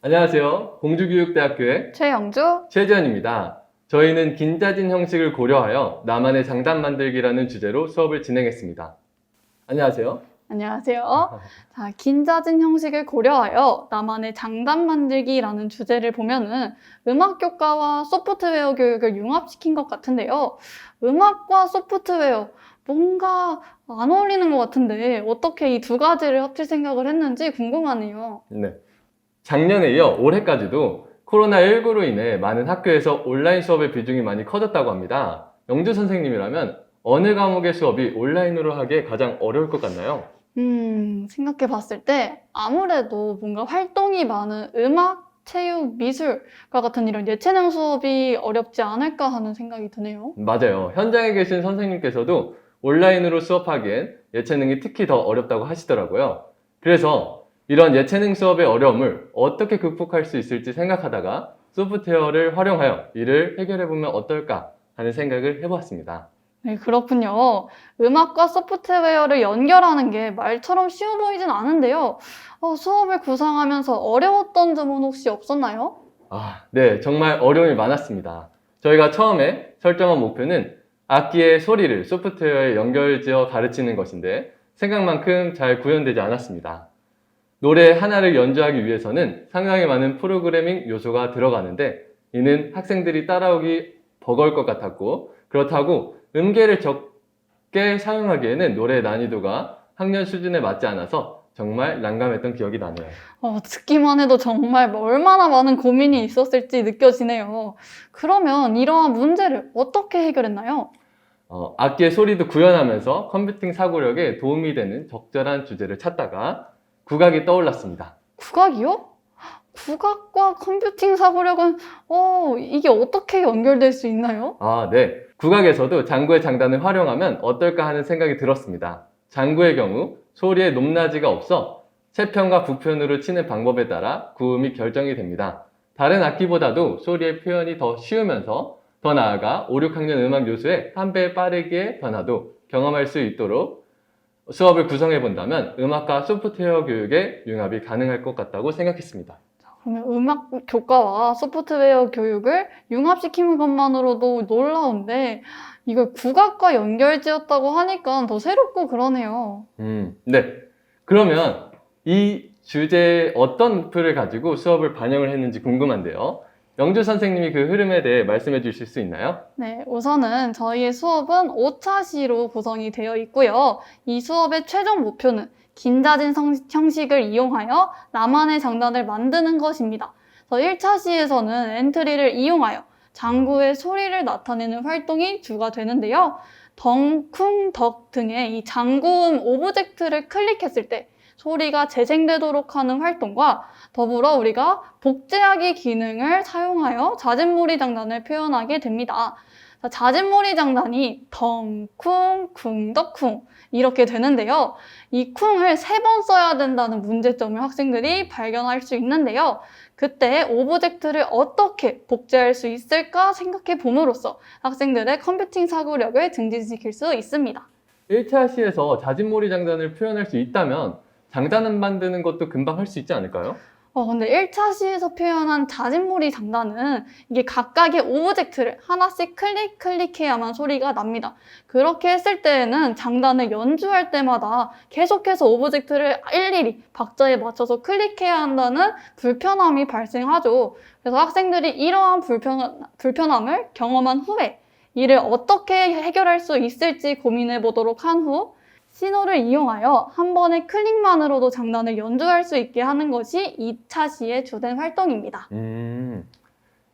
안녕하세요. 공주교육대학교의 최영주. 최지현입니다. 저희는 긴자진 형식을 고려하여 나만의 장단 만들기라는 주제로 수업을 진행했습니다. 안녕하세요. 안녕하세요. 자, 긴자진 형식을 고려하여 나만의 장단 만들기라는 주제를 보면은 음악 교과와 소프트웨어 교육을 융합시킨 것 같은데요. 음악과 소프트웨어, 뭔가 안 어울리는 것 같은데 어떻게 이 두 가지를 합칠 생각을 했는지 궁금하네요. 네. 작년에 이어 올해까지도 코로나19로 인해 많은 학교에서 온라인 수업의 비중이 많이 커졌다고 합니다. 영주 선생님이라면 어느 과목의 수업이 온라인으로 하기에 가장 어려울 것 같나요? 생각해 봤을 때 아무래도 뭔가 활동이 많은 음악, 체육, 미술과 같은 이런 예체능 수업이 어렵지 않을까 하는 생각이 드네요. 맞아요. 현장에 계신 선생님께서도 온라인으로 수업하기엔 예체능이 특히 더 어렵다고 하시더라고요. 그래서 이런 예체능 수업의 어려움을 어떻게 극복할 수 있을지 생각하다가 소프트웨어를 활용하여 이를 해결해보면 어떨까 하는 생각을 해보았습니다. 네, 그렇군요. 음악과 소프트웨어를 연결하는 게 말처럼 쉬워 보이진 않은데요. 수업을 구상하면서 어려웠던 점은 혹시 없었나요? 네, 정말 어려움이 많았습니다. 저희가 처음에 설정한 목표는 악기의 소리를 소프트웨어에 연결지어 가르치는 것인데 생각만큼 잘 구현되지 않았습니다. 노래 하나를 연주하기 위해서는 상당히 많은 프로그래밍 요소가 들어가는데 이는 학생들이 따라오기 버거울 것 같았고, 그렇다고 음계를 적게 사용하기에는 노래의 난이도가 학년 수준에 맞지 않아서 정말 난감했던 기억이 나네요. 듣기만 해도 정말 얼마나 많은 고민이 있었을지 느껴지네요. 그러면 이러한 문제를 어떻게 해결했나요? 악기의 소리도 구현하면서 컴퓨팅 사고력에 도움이 되는 적절한 주제를 찾다가 국악이 떠올랐습니다. 국악이요? 국악과 컴퓨팅 사고력은 이게 어떻게 연결될 수 있나요? 네. 국악에서도 장구의 장단을 활용하면 어떨까 하는 생각이 들었습니다. 장구의 경우 소리의 높낮이가 없어 채편과 부편으로 치는 방법에 따라 구음이 결정이 됩니다. 다른 악기보다도 소리의 표현이 더 쉬우면서 더 나아가 5, 6학년 음악 요소의 한 배 빠르게 변화도 경험할 수 있도록 수업을 구성해 본다면 음악과 소프트웨어 교육의 융합이 가능할 것 같다고 생각했습니다. 그러면 음악 교과와 소프트웨어 교육을 융합시키는 것만으로도 놀라운데 이걸 국악과 연결지었다고 하니까 더 새롭고 그러네요. 네. 그러면 이 주제에 어떤 목표를 가지고 수업을 반영을 했는지 궁금한데요. 영주 선생님이 그 흐름에 대해 말씀해 주실 수 있나요? 네, 우선은 저희의 수업은 5차 시로 구성이 되어 있고요. 이 수업의 최종 목표는 긴자진 형식을 이용하여 나만의 장단을 만드는 것입니다. 1차 시에서는 엔트리를 이용하여 장구의 소리를 나타내는 활동이 주가 되는데요. 덩, 쿵, 덕 등의 이 장구음 오브젝트를 클릭했을 때 소리가 재생되도록 하는 활동과 더불어 우리가 복제하기 기능을 사용하여 잦은무리 장단을 표현하게 됩니다. 잦은무리 장단이 덩, 쿵, 쿵, 덕, 쿵 이렇게 되는데요. 이 쿵을 3번 써야 된다는 문제점을 학생들이 발견할 수 있는데요. 그때 오브젝트를 어떻게 복제할 수 있을까 생각해 봄으로써 학생들의 컴퓨팅 사고력을 증진시킬 수 있습니다. 1차 시에서 잦은몰이 장단을 표현할 수 있다면 장단을 만드는 것도 금방 할 수 있지 않을까요? 근데 1차 시에서 표현한 잦은무리 장단은 이게 각각의 오브젝트를 하나씩 클릭해야만 소리가 납니다. 그렇게 했을 때에는 장단을 연주할 때마다 계속해서 오브젝트를 일일이 박자에 맞춰서 클릭해야 한다는 불편함이 발생하죠. 그래서 학생들이 이러한 불편함을 경험한 후에 이를 어떻게 해결할 수 있을지 고민해 보도록 한 후 신호를 이용하여 한 번의 클릭만으로도 장단을 연주할 수 있게 하는 것이 2차 시의 주된 활동입니다.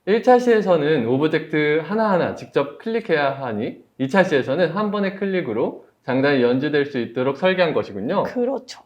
1차 시에서는 오브젝트 하나하나 직접 클릭해야 하니 2차 시에서는 한 번의 클릭으로 장단이 연주될 수 있도록 설계한 것이군요. 그렇죠.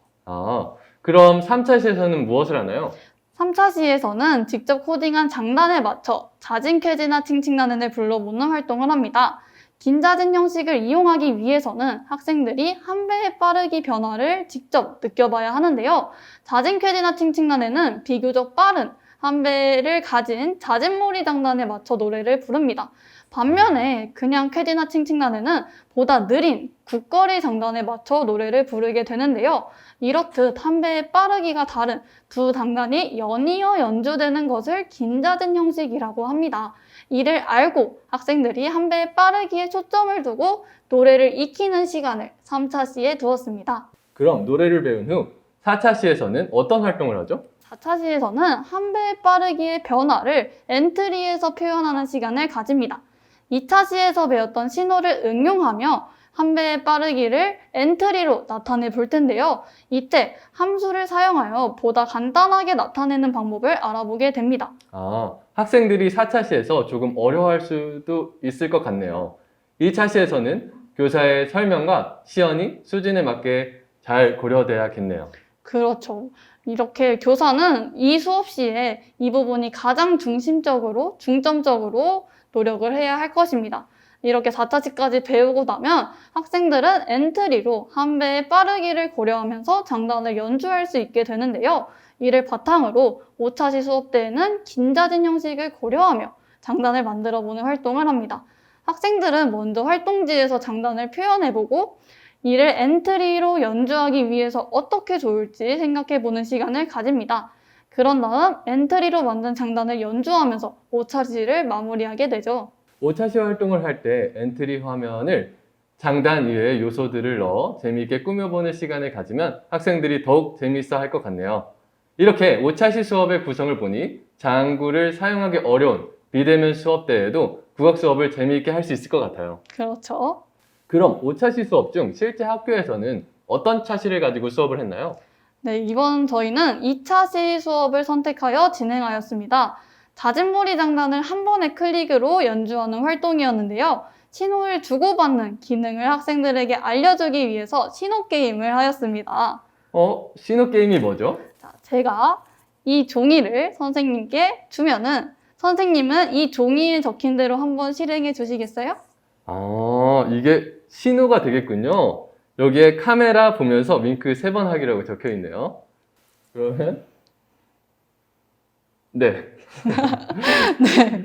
그럼 3차 시에서는 무엇을 하나요? 3차 시에서는 직접 코딩한 장단에 맞춰 자진쾌지나 칭칭나는을 불러보는 활동을 합니다. 긴자진 형식을 이용하기 위해서는 학생들이 한 배의 빠르기 변화를 직접 느껴봐야 하는데요. 자진 쾌지나 칭칭단에는 비교적 빠른 한 배를 가진 자진몰이 장단에 맞춰 노래를 부릅니다. 반면에 그냥 쾌지나 칭칭단에는 보다 느린 국거리 장단에 맞춰 노래를 부르게 되는데요. 이렇듯 한 배의 빠르기가 다른 두 장단이 연이어 연주되는 것을 긴자진 형식이라고 합니다. 이를 알고 학생들이 한 배의 빠르기에 초점을 두고 노래를 익히는 시간을 3차 시에 두었습니다. 그럼 노래를 배운 후 4차 시에서는 어떤 활동을 하죠? 4차 시에서는 한 배의 빠르기의 변화를 엔트리에서 표현하는 시간을 가집니다. 2차 시에서 배웠던 신호를 응용하며 한 배의 빠르기를 엔트리로 나타내 볼 텐데요. 이때 함수를 사용하여 보다 간단하게 나타내는 방법을 알아보게 됩니다. 학생들이 4차 시에서 조금 어려워할 수도 있을 것 같네요. 2차 시에서는 교사의 설명과 시연이 수준에 맞게 잘 고려돼야겠네요. 그렇죠. 이렇게 교사는 이 수업 시에 이 부분이 가장 중점적으로 노력을 해야 할 것입니다. 이렇게 4차시까지 배우고 나면 학생들은 엔트리로 한 배의 빠르기를 고려하면서 장단을 연주할 수 있게 되는데요. 이를 바탕으로 5차시 수업 때에는 긴자진 형식을 고려하며 장단을 만들어보는 활동을 합니다. 학생들은 먼저 활동지에서 장단을 표현해보고 이를 엔트리로 연주하기 위해서 어떻게 좋을지 생각해보는 시간을 가집니다. 그런 다음 엔트리로 만든 장단을 연주하면서 5차시를 마무리하게 되죠. 5차시 활동을 할 때 엔트리 화면을 장단 이외의 요소들을 넣어 재미있게 꾸며보는 시간을 가지면 학생들이 더욱 재미있어 할 것 같네요. 이렇게 5차시 수업의 구성을 보니 장구를 사용하기 어려운 비대면 수업 때에도 국악 수업을 재미있게 할 수 있을 것 같아요. 그렇죠. 그럼 5차시 수업 중 실제 학교에서는 어떤 차시를 가지고 수업을 했나요? 네, 이번 저희는 2차시 수업을 선택하여 진행하였습니다. 자진몰이 장단을 한 번의 클릭으로 연주하는 활동이었는데요. 신호를 주고받는 기능을 학생들에게 알려주기 위해서 신호 게임을 하였습니다. 신호 게임이 뭐죠? 자, 제가 이 종이를 선생님께 주면은 선생님은 이 종이에 적힌 대로 한번 실행해 주시겠어요? 이게 신호가 되겠군요. 여기에 카메라 보면서 윙크 3번 하기라고 적혀 있네요. 그러면 네. 네,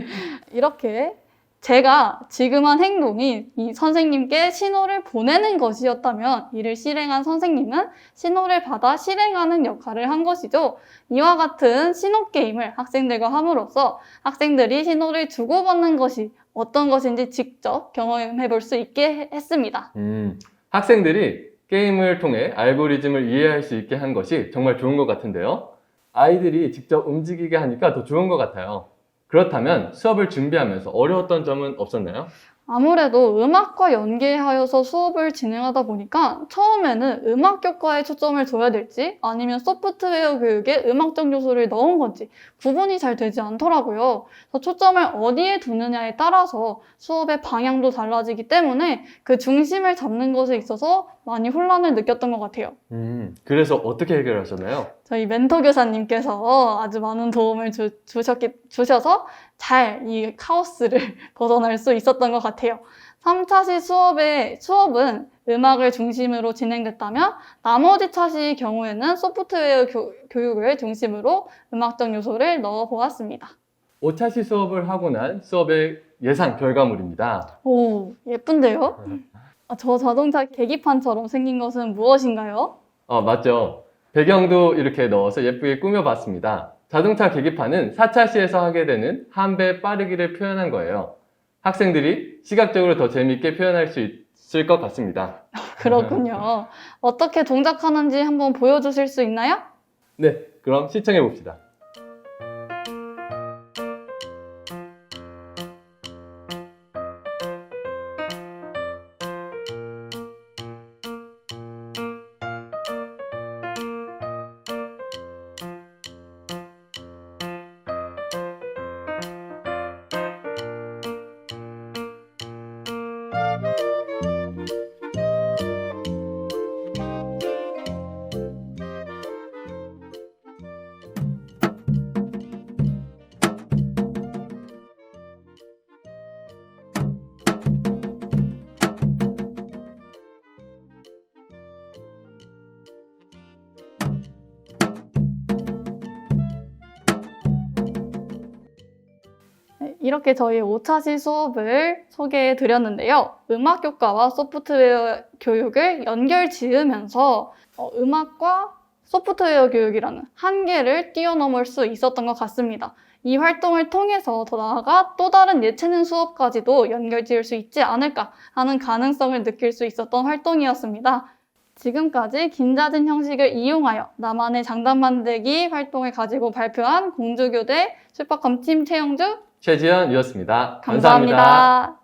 이렇게 제가 지금 한 행동이 이 선생님께 신호를 보내는 것이었다면 이를 실행한 선생님은 신호를 받아 실행하는 역할을 한 것이죠. 이와 같은 신호 게임을 학생들과 함으로써 학생들이 신호를 주고받는 것이 어떤 것인지 직접 경험해 볼 수 있게 했습니다. 학생들이 게임을 통해 알고리즘을 이해할 수 있게 한 것이 정말 좋은 것 같은데요. 아이들이 직접 움직이게 하니까 더 좋은 것 같아요. 그렇다면 수업을 준비하면서 어려웠던 점은 없었나요? 아무래도 음악과 연계하여서 수업을 진행하다 보니까 처음에는 음악 교과에 초점을 둬야 될지 아니면 소프트웨어 교육에 음악적 요소를 넣은 건지 구분이 잘 되지 않더라고요. 그래서 초점을 어디에 두느냐에 따라서 수업의 방향도 달라지기 때문에 그 중심을 잡는 것에 있어서 많이 혼란을 느꼈던 것 같아요. 그래서 어떻게 해결하셨나요? 저희 멘토 교사님께서 아주 많은 도움을 주셔서 잘 이 카오스를 벗어날 수 있었던 것 같아요. 3차시 수업은 음악을 중심으로 진행됐다면 나머지 차시의 경우에는 소프트웨어 교육을 중심으로 음악적 요소를 넣어 보았습니다. 5차시 수업을 하고 난 수업의 예상 결과물입니다. 오, 예쁜데요? 저 자동차 계기판처럼 생긴 것은 무엇인가요? 맞죠. 배경도 이렇게 넣어서 예쁘게 꾸며봤습니다. 자동차 계기판은 4차시에서 하게 되는 한 배 빠르기를 표현한 거예요. 학생들이 시각적으로 더 재미있게 표현할 수 있을 것 같습니다. 그렇군요. 어떻게 동작하는지 한번 보여주실 수 있나요? 네, 그럼 시청해 봅시다. 이렇게 저희 5차시 수업을 소개해 드렸는데요. 음악 교과와 소프트웨어 교육을 연결 지으면서 음악과 소프트웨어 교육이라는 한계를 뛰어넘을 수 있었던 것 같습니다. 이 활동을 통해서 더 나아가 또 다른 예체능 수업까지도 연결 지을 수 있지 않을까 하는 가능성을 느낄 수 있었던 활동이었습니다. 지금까지 긴자진 형식을 이용하여 나만의 장단 만들기 활동을 가지고 발표한 공주교대 술박컴 팀 최영주 최지연이었습니다. 감사합니다.